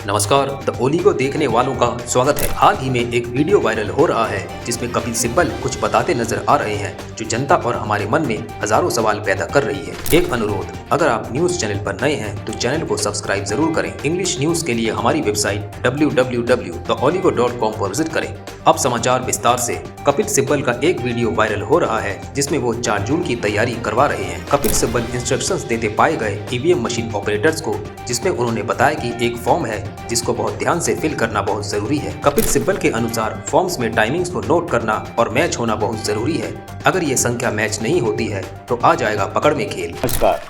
नमस्कार, द ओली को देखने वालों का स्वागत है। हाल ही में एक वीडियो वायरल हो रहा है जिसमें कपिल सिब्बल कुछ बताते नजर आ रहे हैं जो जनता और हमारे मन में हजारों सवाल पैदा कर रही है। एक अनुरोध, अगर आप न्यूज चैनल पर नए हैं तो चैनल को सब्सक्राइब जरूर करें। इंग्लिश न्यूज के लिए हमारी वेबसाइट www.theoligo.com पर विजिट करें। अब समाचार विस्तार से। कपिल सिब्बल का एक वीडियो वायरल हो रहा है जिसमें वो 4 जून की तैयारी करवा रहे हैं। कपिल सिब्बल इंस्ट्रक्शंस देते पाए गए ईवीएम मशीन ऑपरेटर्स को, जिसमें उन्होंने बताया कि एक फॉर्म है जिसको बहुत ध्यान से फिल करना बहुत जरूरी है। कपिल सिब्बल के अनुसार फॉर्म्स में टाइमिंग्स को नोट करना और मैच होना बहुत जरूरी है। अगर ये संख्या मैच नहीं होती है तो आ जाएगा पकड़ में खेल। नमस्कार,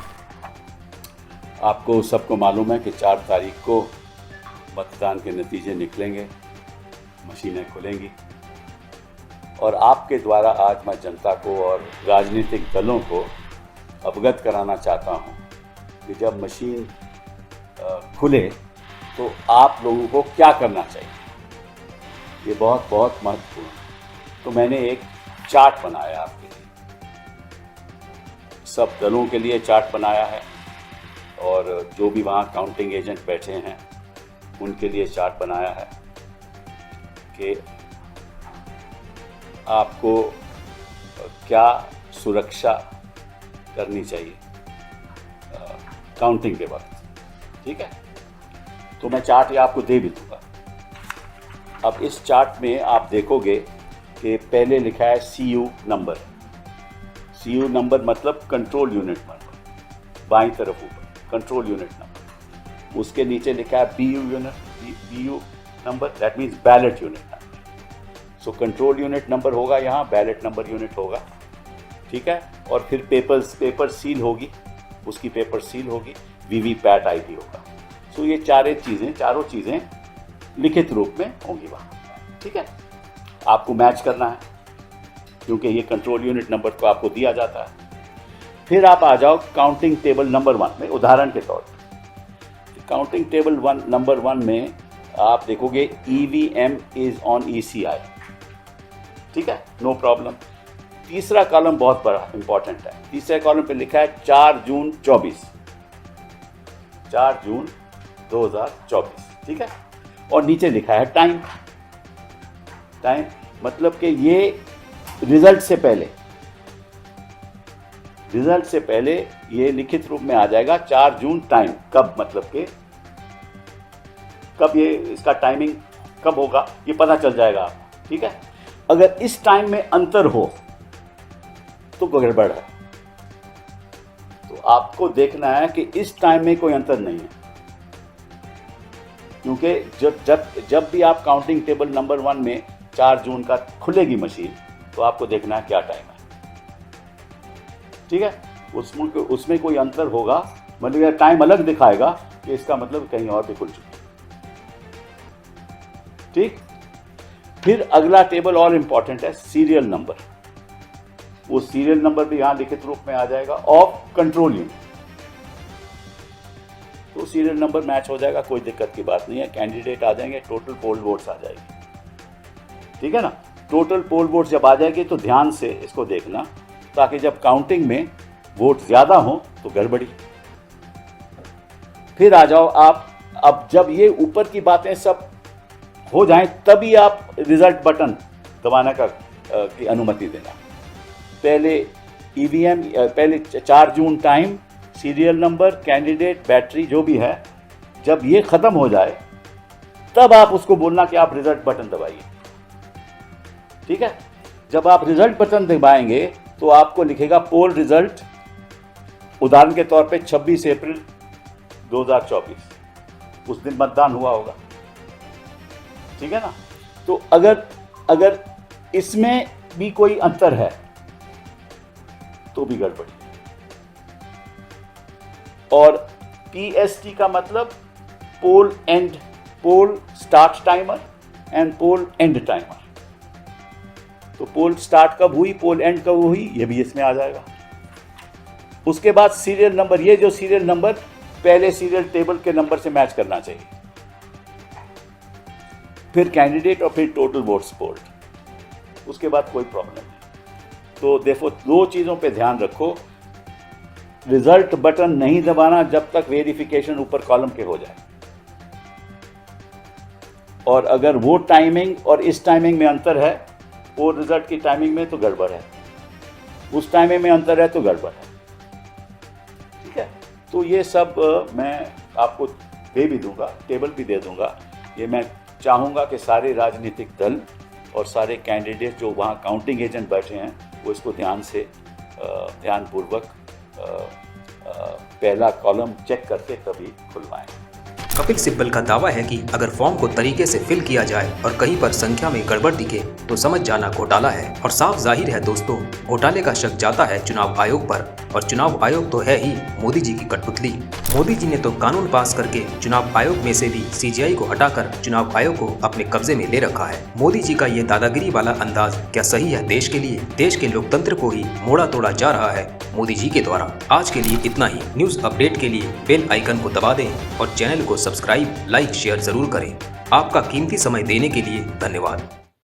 आपको सबको मालूम है कि 4 तारीख को मतदान के नतीजे निकलेंगे, मशीनें खुलेंगी और आपके द्वारा आज मैं जनता को और राजनीतिक दलों को अवगत कराना चाहता हूं कि जब मशीन खुले तो आप लोगों को क्या करना चाहिए। ये बहुत बहुत महत्वपूर्ण है। तो मैंने एक चार्ट बनाया आपके लिए, सब दलों के लिए चार्ट बनाया है और जो भी वहाँ काउंटिंग एजेंट बैठे हैं उनके लिए चार्ट बनाया है कि आपको क्या सुरक्षा करनी चाहिए काउंटिंग के वक्त। ठीक है, तो मैं चार्ट ये आपको दे भी दूंगा। अब इस चार्ट में आप देखोगे कि पहले लिखा है CU नंबर। CU नंबर मतलब कंट्रोल यूनिट नंबर, बाईं तरफ ऊपर कंट्रोल यूनिट नंबर। उसके नीचे लिखा है BU number, that means ballot unit number. So control unit number होगा यहाँ, बैलेट नंबर यूनिट होगा। ठीक है, और फिर पेपर सील होगी, उसकी पेपर सील होगी, VVPAT ID होगा। तो ये चारों चीज़ें लिखित रूप में होंगी वहाँ। ठीक है, आपको मैच करना है क्योंकि ये कंट्रोल यूनिट नंबर को आपको दिया जाता है। फिर आप आ जाओ काउंटिंग टेबल नंबर 1 में। उदाहरण के तौर पर काउंटिंग टेबल नंबर 1 में आप देखोगे EVM इज ऑन ECI। ठीक है, नो प्रॉब्लम। तीसरा कॉलम बहुत बड़ा इंपॉर्टेंट है। तीसरे कॉलम पे लिखा है 4 जून 24, 4 जून 2024। ठीक है, और नीचे लिखा है टाइम मतलब कि ये रिजल्ट से पहले ये लिखित रूप में आ जाएगा 4 जून टाइम। कब मतलब कि कब ये इसका टाइमिंग कब होगा ये पता चल जाएगा आपको। ठीक है, अगर इस टाइम में अंतर हो तो गड़बड़ है। तो आपको देखना है कि इस टाइम में कोई अंतर नहीं है, क्योंकि जब भी आप काउंटिंग टेबल नंबर 1 में 4 जून का खुलेगी मशीन तो आपको देखना है क्या टाइम है। ठीक है, उसमें कोई अंतर होगा, मतलब यह टाइम अलग दिखाएगा कि इसका मतलब कहीं और भी खुल चुकी। ठीक, फिर अगला टेबल और इंपॉर्टेंट है सीरियल नंबर। वो सीरियल नंबर भी यहां लिखित रूप में आ जाएगा ऑफ कंट्रोल यूनिट। तो सीरियल नंबर मैच हो जाएगा, कोई दिक्कत की बात नहीं है। कैंडिडेट आ जाएंगे, टोटल पोल वोट्स आ जाएगी। ठीक है ना, टोटल पोल वोट्स जब आ जाएगी तो ध्यान से इसको देखना, ताकि जब काउंटिंग में वोट ज्यादा हो तो गड़बड़ी। फिर आ जाओ आप, अब जब ये ऊपर की बातें सब हो जाएं तभी आप रिजल्ट बटन दबाने की अनुमति देना। पहले EVM, पहले 4 जून time, serial number, candidate, battery जो भी है, जब ये खत्म हो जाए तब आप उसको बोलना कि आप रिजल्ट बटन दबाइए। ठीक है, जब आप रिजल्ट बटन दबाएंगे तो आपको लिखेगा पोल रिजल्ट। उदाहरण के तौर पे 26 अप्रैल 2024, उस दिन मतदान हुआ होगा। ठीक है ना, तो अगर इसमें भी कोई अंतर है तो भी गड़बड़ी। और PST का मतलब poll start timer and poll end timer. तो पोल स्टार्ट कब हुई, पोल एंड कब हुई, ये भी इसमें आ जाएगा। उसके बाद सीरियल नंबर, ये जो सीरियल नंबर पहले सीरियल टेबल के नंबर से मैच करना चाहिए। फिर कैंडिडेट और फिर टोटल वोट्स पोल्ड। उसके बाद कोई प्रॉब्लम नहीं। तो देखो, 2 चीज़ों पे ध्यान रखो। रिजल्ट बटन नहीं दबाना जब तक वेरिफिकेशन ऊपर कॉलम के हो जाए। और अगर वो टाइमिंग और इस टाइमिंग में अंतर है, वो रिजल्ट की टाइमिंग में तो गड़बड़ है, उस टाइमिंग में अंतर है तो गड़बड़ है। ठीक है, तो ये सब मैं आपको दे भी दूंगा, टेबल भी दे दूंगा। ये मैं चाहूँगा कि सारे राजनीतिक दल और सारे कैंडिडेट जो वहाँ काउंटिंग एजेंट बैठे हैं वो इसको ध्यानपूर्वक पहला कॉलम चेक करके तभी खुलवाएं। कपिल सिब्बल का दावा है कि अगर फॉर्म को तरीके से फिल किया जाए और कहीं पर संख्या में गड़बड़ दिखे तो समझ जाना घोटाला है। और साफ जाहिर है दोस्तों, घोटाले का शक जाता है चुनाव आयोग पर, और चुनाव आयोग तो है ही मोदी जी की कठपुतली। मोदी जी ने तो कानून पास करके चुनाव आयोग में से भी सीजीआई को हटाकर चुनाव आयोग को अपने कब्जे में ले रखा है। मोदी जी का ये दादागिरी वाला अंदाज क्या सही है देश के लिए? देश के लोकतंत्र को ही मोड़ा तोड़ा जा रहा है मोदी जी के द्वारा। आज के लिए इतना ही। न्यूज अपडेट के लिए बेल आइकन को दबा दें और चैनल को सब्सक्राइब, लाइक, शेयर जरूर करें। आपका कीमती समय देने के लिए धन्यवाद।